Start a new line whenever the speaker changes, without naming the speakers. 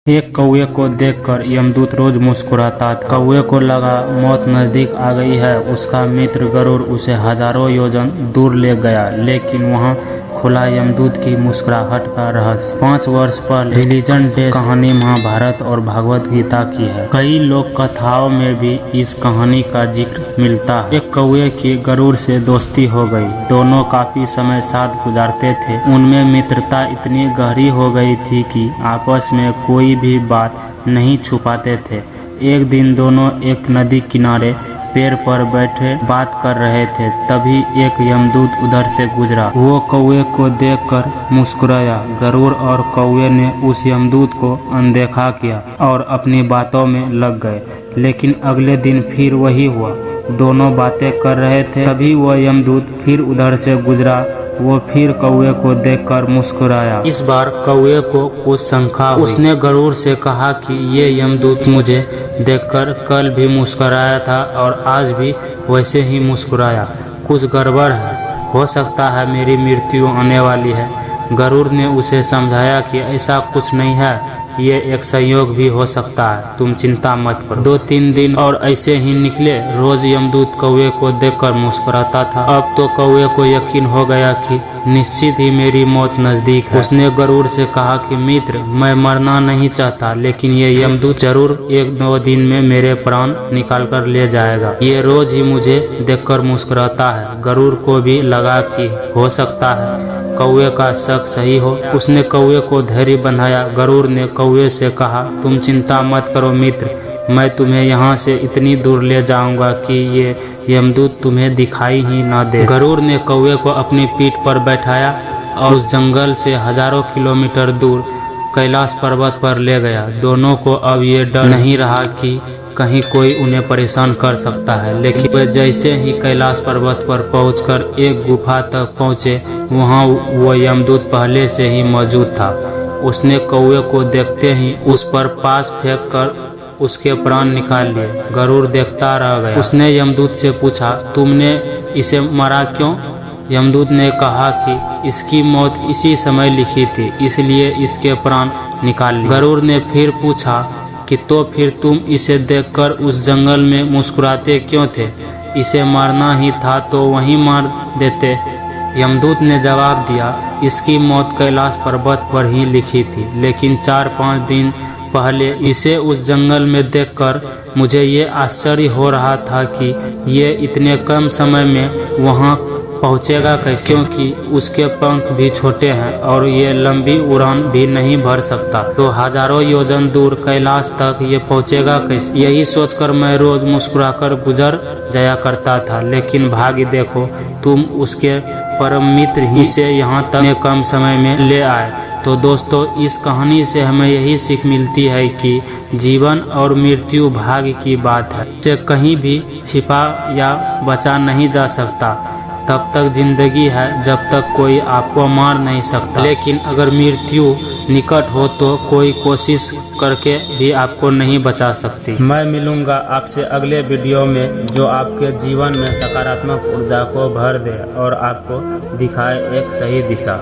एक कौवे को देखकर यमदूत रोज मुस्कुराता था। कौवे को लगा मौत नजदीक आ गई है। उसका मित्र गरुड़ उसे हजारों योजन दूर ले गया, लेकिन वहां खुला यमदूत की मुस्कुराहट का रहस्य। 5 वर्ष पहले रिलीजन डे कहानी महाभारत और भगवत गीता की है। कई लोक कथाओं में भी इस कहानी का जिक्र मिलता है। एक कौवे की गरुड़ से दोस्ती हो गई। दोनों काफी समय साथ गुजारते थे। उनमें मित्रता इतनी गहरी हो गई थी कि आपस में कोई भी बात नहीं छुपाते थे। एक दिन दोनों एक नदी किनारे पेड़ पर बैठे बात कर रहे थे। तभी एक यमदूत उधर से गुजरा। वो कौवे को देखकर मुस्कुराया। गरुड़ और कौवे ने उस यमदूत को अनदेखा किया और अपनी बातों में लग गए। लेकिन अगले दिन फिर वही हुआ। दोनों बातें कर रहे थे, तभी वो यमदूत फिर उधर से गुजरा। वो फिर कौवे को देखकर मुस्कुराया। इस बार कौवे को कुछ शंका हुई। उसने गरुड़ से कहा कि ये यमदूत मुझे देखकर कल भी मुस्कुराया था और आज भी वैसे ही मुस्कुराया। कुछ गड़बड़ है, हो सकता है मेरी मृत्यु आने वाली है। गरुड़ ने उसे समझाया कि ऐसा कुछ नहीं है, ये एक संयोग भी हो सकता है, तुम चिंता मत करो। 2-3 दिन और ऐसे ही निकले। रोज यमदूत कौवे को देखकर मुस्कुराता था। अब तो कौवे को यकीन हो गया कि निश्चित ही मेरी मौत नजदीक है। उसने गरुड़ से कहा कि मित्र, मैं मरना नहीं चाहता, लेकिन ये यमदूत जरूर 1-2 दिन में मेरे प्राण निकाल कर ले जाएगा। ये रोज ही मुझे देखकर मुस्कुराता है। गरुड़ को भी लगा कि हो सकता है कौवे का शक सही हो। उसने कौवे को धैर्य बंधाया। गरुड़ ने कौवे से कहा, तुम चिंता मत करो मित्र, मैं तुम्हें यहाँ से इतनी दूर ले जाऊंगा कि ये यमदूत तुम्हें दिखाई ही ना दे। गरुड़ ने कौवे को अपनी पीठ पर बैठाया और उस जंगल से हजारों किलोमीटर दूर कैलाश पर्वत पर ले गया। दोनों को अब ये डर नहीं रहा कि कहीं कोई उन्हें परेशान कर सकता है। लेकिन वे जैसे ही कैलाश पर्वत पर पहुंचकर एक गुफा तक पहुंचे, वहां वो यमदूत पहले से ही मौजूद था। उसने कौवे को देखते ही उस पर पास फेंक कर उसके प्राण निकाल लिए। गरुड़ देखता रह गया। उसने यमदूत से पूछा, तुमने इसे मारा क्यों? यमदूत ने कहा कि इसकी मौत इसी समय लिखी थी, इसलिए इसके प्राण निकाल लिए। गरुड़ ने फिर पूछा कि तो फिर तुम इसे देखकर उस जंगल में मुस्कुराते क्यों थे? इसे मारना ही था तो वहीं मार देते। यमदूत ने जवाब दिया, इसकी मौत कैलाश पर्वत पर ही लिखी थी, लेकिन 4-5 दिन पहले इसे उस जंगल में देखकर मुझे ये आश्चर्य हो रहा था कि ये इतने कम समय में वहाँ पहुँचेगा कैसे, क्योंकि उसके पंख भी छोटे हैं और ये लंबी उड़ान भी नहीं भर सकता, तो हजारों योजन दूर कैलाश तक ये पहुँचेगा कैसे। यही सोचकर मैं रोज मुस्कुराकर गुजर जाया करता था, लेकिन भाग्य देखो, तुम उसके परम मित्र ही से यहाँ तक कम समय में ले आए। तो दोस्तों, इस कहानी से हमें यही सीख मिलती है कि जीवन और मृत्यु भाग्य की बात है, इसे कहीं भी छिपा या बचा नहीं जा सकता। तब तक जिंदगी है जब तक कोई आपको मार नहीं सकता, लेकिन अगर मृत्यु निकट हो तो कोई कोशिश करके भी आपको नहीं बचा सकती। मैं मिलूंगा आपसे अगले वीडियो में, जो आपके जीवन में सकारात्मक ऊर्जा को भर दे और आपको दिखाए एक सही दिशा।